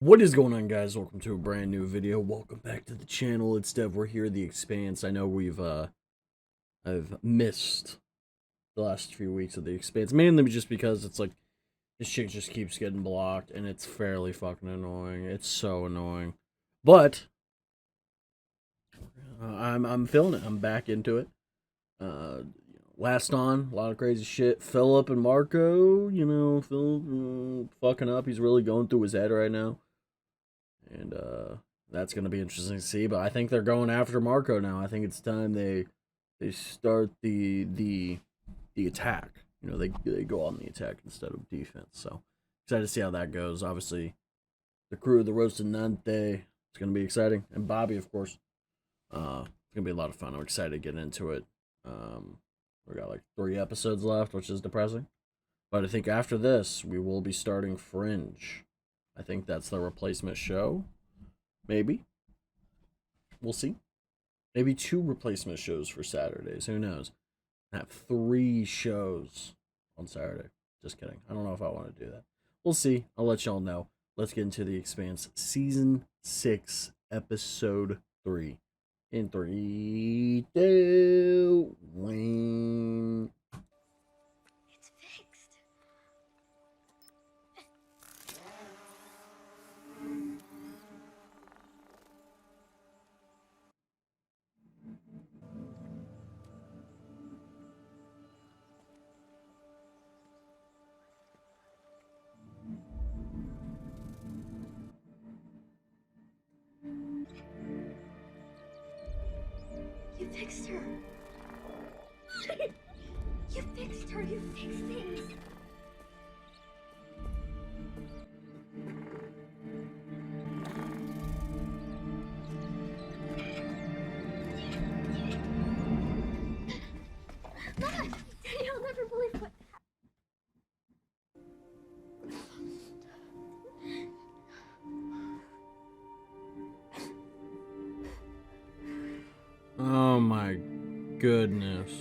What is going on, guys? Welcome to a brand new video. Welcome back to the channel. It's Dev. We're here at the Expanse. I know I've missed the last few weeks of the Expanse, mainly just because it's like this shit just keeps getting blocked and it's fairly fucking annoying. It's so annoying. But I'm feeling it. I'm back into it. Last on, a lot of crazy shit. Philip and Marco, Philip fucking up. He's really going through his head right now. And that's going to be interesting to see. But I think they're going after Marco now. I think it's time they start the attack. They go on the attack instead of defense. So excited to see how that goes. Obviously, the crew of the Roasted Nante. It's going to be exciting, and Bobby, of course. It's going to be a lot of fun. I'm excited to get into it. We got like 3 episodes left, which is depressing. But I think after this, we will be starting Fringe. I think that's the replacement show. Maybe. We'll see. Maybe 2 replacement shows for Saturdays. Who knows? Have 3 shows on Saturday. Just kidding. I don't know if I want to do that. We'll see. I'll let y'all know. Let's get into The Expanse Season 6, Episode 3. In 3, 2, 1. It's fixed. You fixed her. You fixed her. You fixed things. Mama, you'll never believe what. Oh my goodness.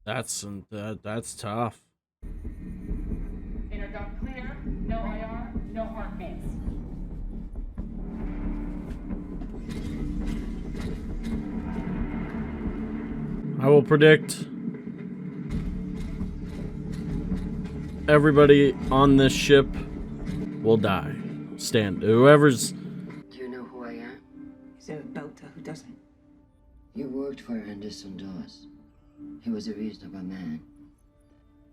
That's tough. Inner duct clear, no IR, no heartbeats. I will predict everybody on this ship will die. Whoever's. Do you know who I am? He's a belter who doesn't. You worked for Anderson Dawes. He was a reasonable man.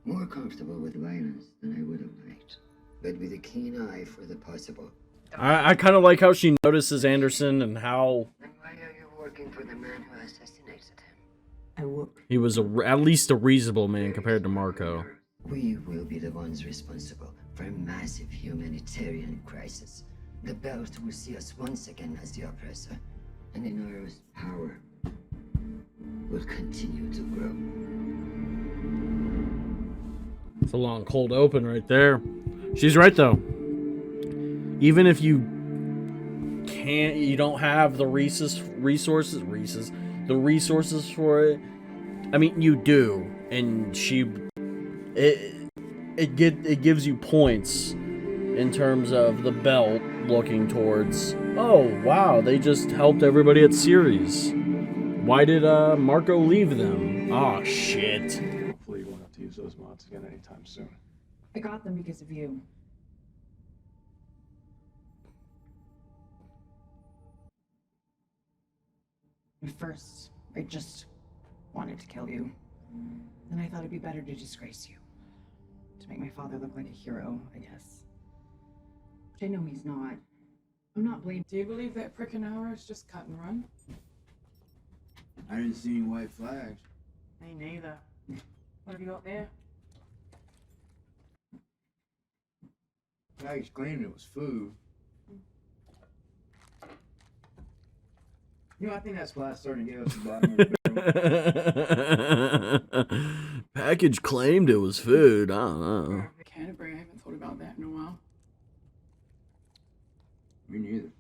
More comfortable with violence than I would have liked, but with a keen eye for the possible. I kind of like how she notices Anderson and how And why are you working for the man who assassinated him? I work. he was at least a reasonable man compared to Marco. We will be the ones responsible for a massive humanitarian crisis. The Belt will see us once again as the oppressor, and Inaro's power will continue to grow. It's a long cold open right there. She's right though. Even if you don't have the resources for it. I mean, you do, and it gives you points in terms of the Belt looking towards. Oh wow, they just helped everybody at Ceres. Why did Marco leave them? Oh shit. Hopefully you won't have to use those mods again anytime soon. I got them because of you. At first, I just wanted to kill you. Then I thought it'd be better to disgrace you. To make my father look like a hero, I guess. Which I know he's not. I'm not blaming. Do you believe that prick an hour is just cut and run? I didn't see any white flags. Me neither. What have you got there? Flags claimed it was food. You know, I think that's why I started to get us the bottom of the barrel. Package claimed it was food. I don't know. Canterbury, I haven't thought about that in a while. Me neither.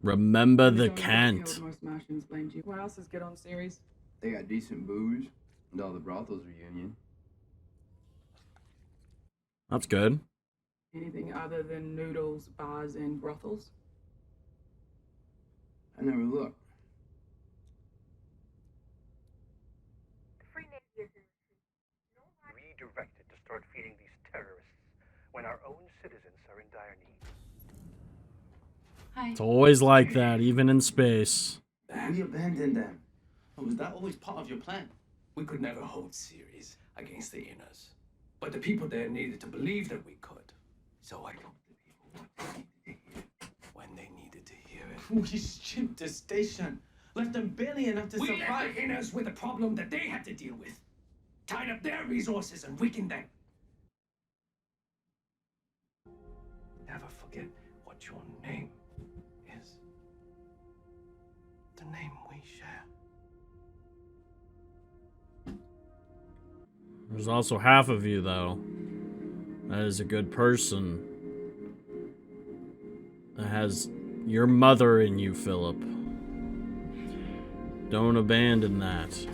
Remember the Showing that Kent. killed most Martians blamed you. What else is good on series? They got decent booze and all the brothels reunion. That's good. Anything other than noodles, bars, and brothels? I never looked. Redirected to start feeding these terrorists when our own citizens are in dire need. Hi. It's always like that, even in space. We abandoned them. Oh, was that always part of your plan? We could never hold series against the inners. But the people there needed to believe that we could. So I told the people what they needed to hear when they needed to hear it. We stripped the station. Left them barely enough to We survive. left the inners with a problem that they had to deal with. Tied up their resources and weakened them. Never forget what your name is. The name we share. There's also half of you, though. That is a good person. That has your mother in you, Philip. Don't abandon that.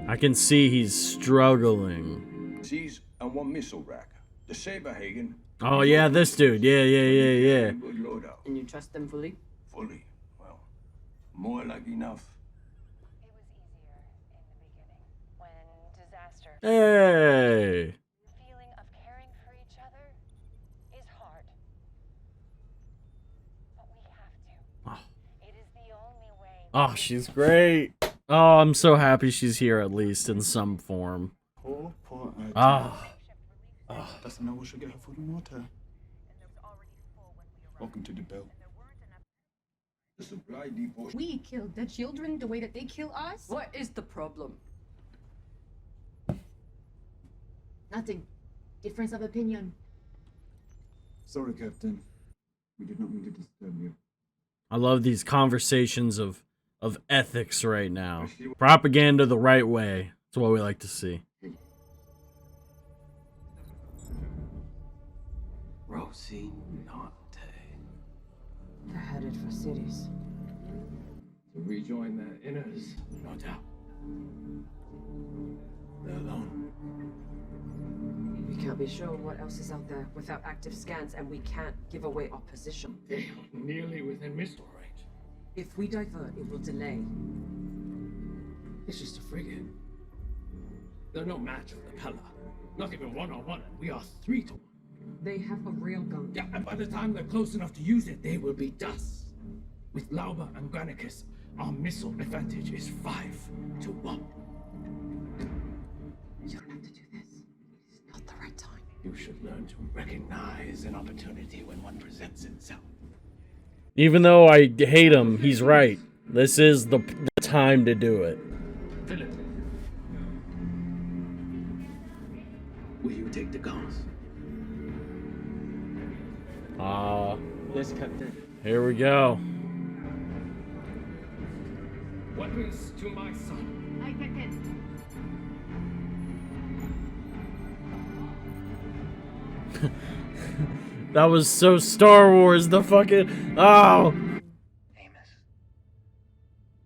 I can see he's struggling. Seas and one missile rack. The Saberhagen. Oh, yeah, this dude. Yeah. Good loadout. And you trust them fully? Fully. Well, more like enough. It was easier in the beginning when disaster. Hey. The feeling of caring for each other is hard. But we have to. Oh. It is the only way. Oh, she's great. Oh, I'm so happy she's here, at least in some form. Poor Ida. Ah. Doesn't know we should get her food and water. Welcome to the belt. The supply depot. We killed the children the way that they kill us? What is the problem? Nothing. Difference of opinion. Sorry, Captain. We did not mean to disturb you. I love these conversations of ethics right now. Propaganda the right way. That's what we like to see. Rosie Nante. They're headed for cities. To rejoin their inners, no doubt. They're alone. We can't be sure what else is out there without active scans, and we can't give away our position. They are nearly within missile range. If we divert, it will delay. It's just a frigate. They're no match for the Pella. Not even one-on-one, and we are 3-1. They have a real gun. Yeah, and by the time they're close enough to use it, they will be dust. With Lauber and Granicus, our missile advantage is 5-1. You don't have to do this. It's not the right time. You should learn to recognize an opportunity when one presents itself. Even though I hate him, he's right. This is the time to do it. Philip, will you take the guns? Yes, Captain. Here we go. Weapons to my son. I get it. That was so Star Wars, the fucking... Oh! Amos,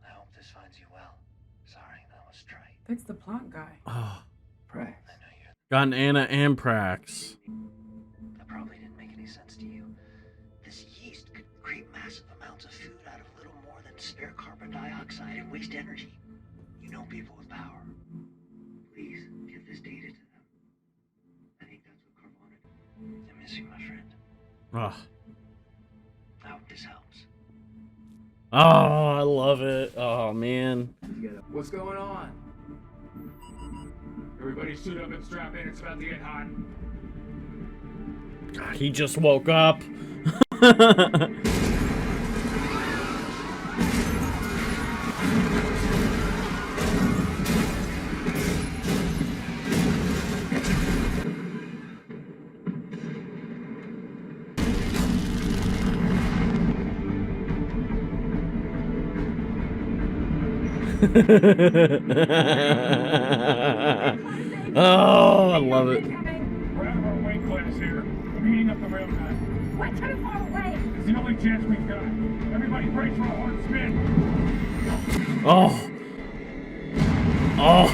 I hope this finds you well. Sorry, that was trite. That's the plant guy. Oh. Prax. I know you. Got an Anna Amprax. That probably didn't make any sense to you. This yeast could create massive amounts of food out of little more than spare carbon dioxide and waste energy. You know people with power. Please, give this data to them. I think that's what Carl wanted. I miss you, my friend. Oh. I hope this helps. Oh, I love it. Oh, man. What's going on? Everybody suit up and strap in. It's about to get hot. God, he just woke up. Oh, I love it. We're out of our weight class here. I'm heating up the rail gun. We're too far away. It's the only chance we've got. Everybody brace for a hard spin. Oh. Oh.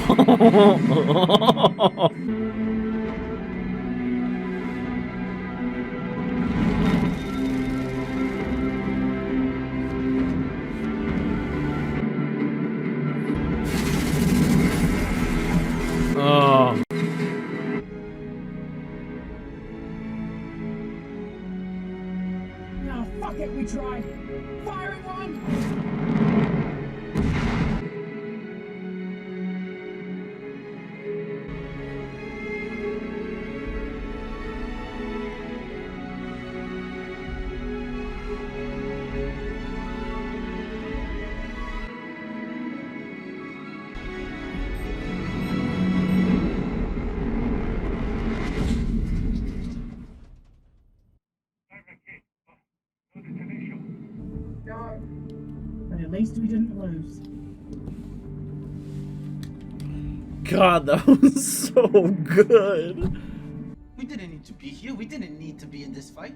Fuck it, we tried. Firing one! But at least we didn't lose. God, that was so good. We didn't need to be here. We didn't need to be in this fight.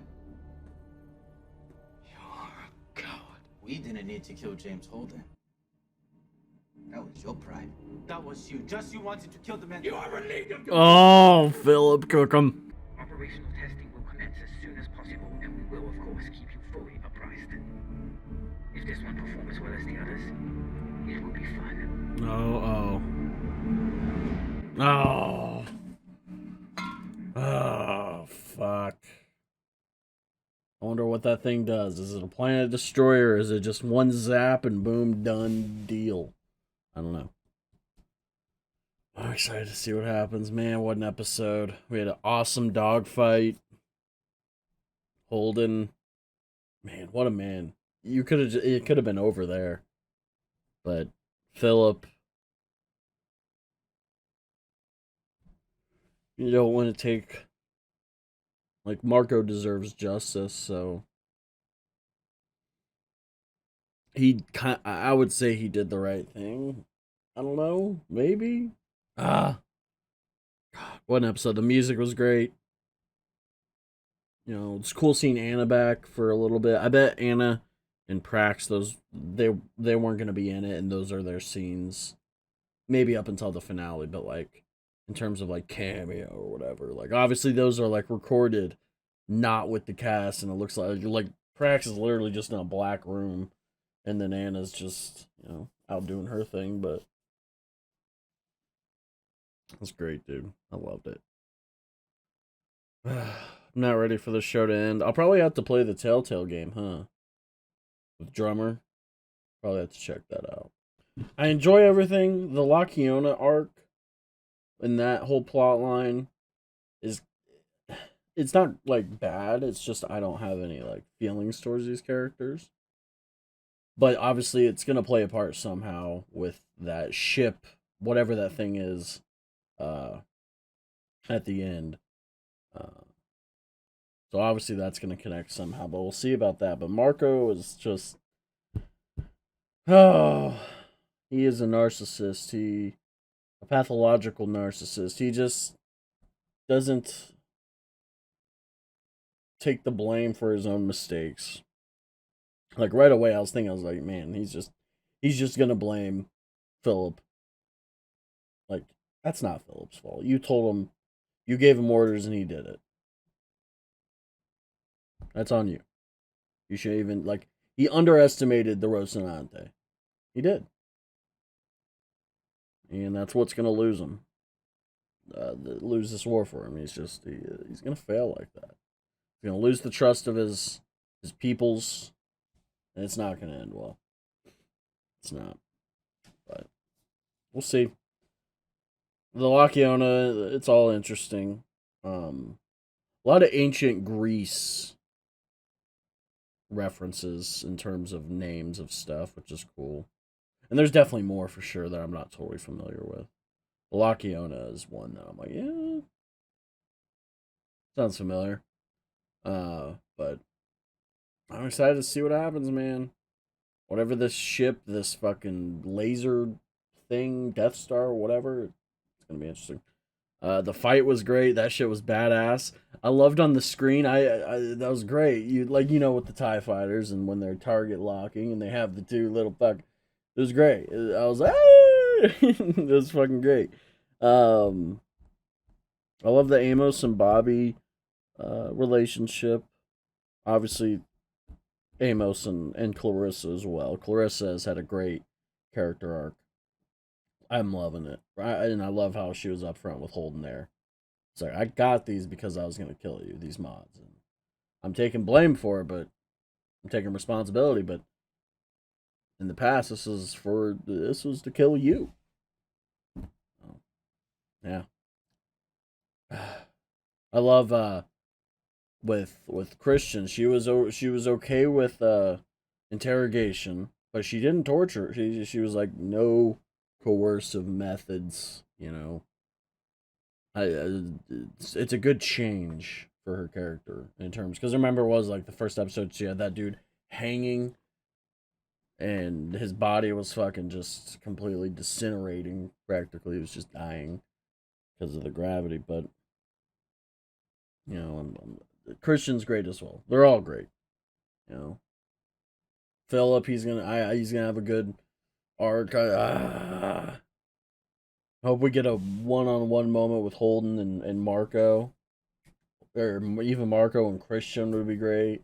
You're a coward. We didn't need to kill James Holden. That was your pride. That was you. Just you wanted to kill the man. You are relieved of Oh, Philip, cook him. Operational testing will commence as soon as possible, and we will, of course, keep you fully apprised. If this one performs as well as the others, it will be fun. Oh, fuck. I wonder what that thing does. Is it a planet destroyer, or is it just one zap and boom, done deal? I don't know. I'm excited to see what happens. Man, what an episode. We had an awesome dogfight. Holden. Man, what a man. It could have been over there. But Philip, you don't want to take, like, Marco deserves justice, so I would say he did the right thing. I don't know, maybe. God, what an episode. The music was great. You know, it's cool seeing Anna back for a little bit. I bet Anna and Prax, they weren't gonna be in it, and those are their scenes. Maybe up until the finale, but like in terms of like cameo or whatever. Like obviously those are like recorded, not with the cast, and it looks like Prax is literally just in a black room, and then Anna's just, you know, out doing her thing, but that's great, dude. I loved it. I'm not ready for the show to end. I'll probably have to play the Telltale game, huh? With Drummer. Probably have to check that out. I enjoy everything. The La Quiona arc and that whole plot line is, it's not like bad. It's just I don't have any like feelings towards these characters. But obviously it's gonna play a part somehow with that ship, whatever that thing is, at the end. So obviously that's gonna connect somehow, but we'll see about that. But Marco is just, oh, he is a narcissist. A pathological narcissist. He just doesn't take the blame for his own mistakes. Like right away, I was like, man, he's just gonna blame Philip. Like, that's not Philip's fault. You told him, you gave him orders, and he did it. That's on you. You should even, like, he underestimated the Rocinante. He did. And that's what's going to lose him. Lose this war for him. He's going to fail like that. He's going to lose the trust of his peoples. And it's not going to end well. It's not. But we'll see. The La Quiona, it's all interesting. A lot of ancient Greece references in terms of names of stuff, which is cool. And there's definitely more for sure that I'm not totally familiar with. La Quiona is one that I'm like, yeah, sounds familiar. But I'm excited to see what happens, man. Whatever this ship, this fucking laser thing, Death Star, whatever, it's gonna be interesting. The fight was great. That shit was badass. I loved on the screen. I that was great. You with the TIE fighters and when they're target locking and they have the two little fuck. It was great. I was like, hey! It was fucking great. I love the Amos and Bobby relationship. Obviously, Amos and Clarissa as well. Clarissa has had a great character arc. I'm loving it. And I love how she was up front with Holden there. It's like, I got these because I was going to kill you, these mods. And I'm taking blame for it, but I'm taking responsibility, but in the past, this was to kill you. Oh, yeah. I love with Christian. She was okay with interrogation, but she didn't torture. She was like no coercive methods. You know, it's a good change for her character in terms, because remember it was like the first episode she had that dude hanging and his body was fucking just completely disintegrating, practically. He was just dying because of the gravity. But you know, Christian's great as well. They're all great. You know, Philip, he's gonna have a good arc. Hope we get a one-on-one moment with Holden and Marco, or even Marco and Christian would be great.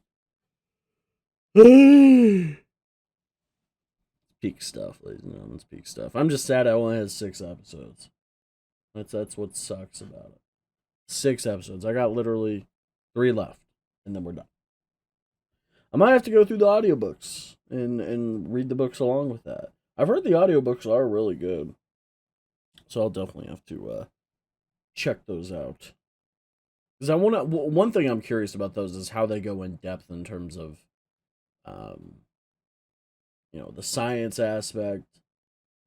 Peak stuff, ladies and gentlemen. It's peak stuff. I'm just sad I only has 6 episodes. That's what sucks about it. 6 episodes. I got literally 3 left, and then we're done. I might have to go through the audiobooks and read the books along with that. I've heard the audiobooks are really good, so I'll definitely have to check those out. Because I want to. One thing I'm curious about those is how they go in depth in terms of, you know, the science aspect,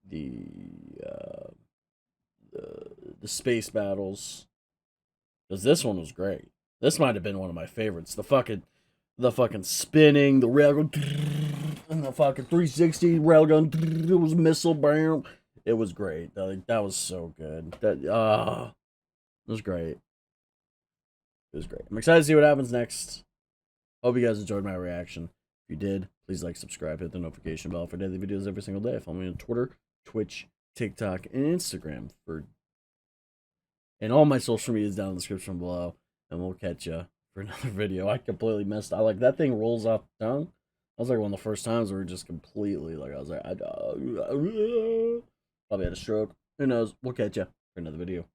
the the space battles. Because this one was great. This might have been one of my favorites. The fucking spinning, the railgun, and the fucking 360 railgun. It was missile bam. It was great. That was so good. It was great. It was great. I'm excited to see what happens next. Hope you guys enjoyed my reaction. If you did, please like, subscribe, hit the notification bell for daily videos every single day. Follow me on Twitter, Twitch, TikTok, and Instagram and all my social media is down in the description below. And we'll catch you for another video. I completely missed. I like that thing rolls off the tongue. That was like one of the first times where we just completely like I was like probably had a stroke. Who knows? We'll catch you for another video.